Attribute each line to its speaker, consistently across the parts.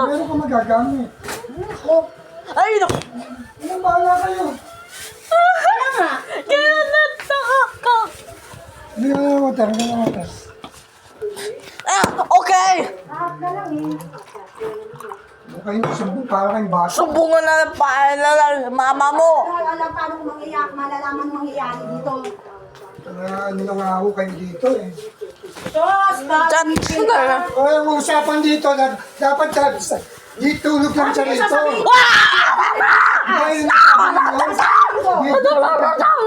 Speaker 1: Meron ka magagamit.
Speaker 2: Ay, naku.
Speaker 1: Anong bahala kayo?
Speaker 2: Kaya nataka ka.
Speaker 1: Hindi ka na water, hindi ka na water.
Speaker 2: Okay.
Speaker 1: Kayo sumbong para kayong bata.
Speaker 2: Sumbungan na lang mama mo.
Speaker 3: Alam paano kung mangyayari, malalaman mangyayari dito.
Speaker 1: Nilangaho kayo dito eh.
Speaker 3: Sos,
Speaker 2: Chat na.
Speaker 1: O yung usapan dito, dapat dito tulog lang siya rito. Ay,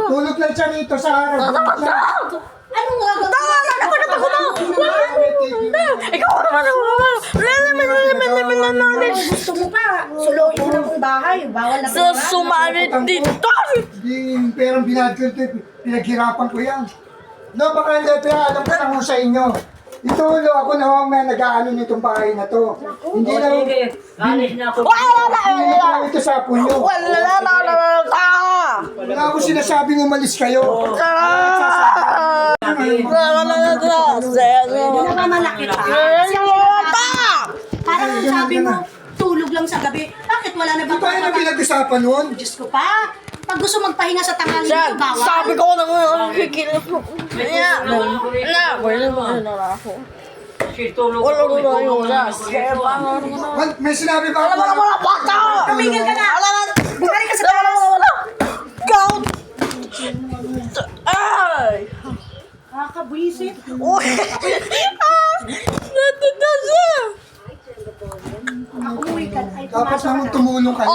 Speaker 1: tulog lang siya rito sa araw.
Speaker 3: anong gagawin?
Speaker 2: Ikaw naman ako.
Speaker 3: Gusto mo pa, suluhin mo na kong bahay. Bawal na
Speaker 2: Sa sumamit dito.
Speaker 1: Hindi, pero pinaghirapan ko yan. No, baka hindi, pero alam ko lang sa inyo. Itulo ako na huwag may nag-aano nitong bahay na to. Hindi na
Speaker 2: Wala
Speaker 1: ito sa apo nyo. Wala ako sinasabing umalis kayo.
Speaker 3: Hindi na malaki pa. Parang sabi mo, tulog lang sa gabi. Bakit wala na
Speaker 1: Di ba yun ang pinag-usapan nun?
Speaker 3: Diyos ko pa. Pag gusto magpahinga sa tanghali dito, bawal.
Speaker 2: Sabi ko na kikilos mo. Wala yung oras.
Speaker 1: May sinabi ba ako?
Speaker 2: Wala bata!
Speaker 3: Tumigil ka na. Bumalik ka sa talas.
Speaker 2: Gout! Ay!
Speaker 3: Nakakabwisit.
Speaker 2: Uy! Natanda siya!
Speaker 3: Umuwi ka. Ay,
Speaker 1: Dapat
Speaker 3: pumasok
Speaker 1: naman
Speaker 3: ka na.
Speaker 1: tumulong kayo.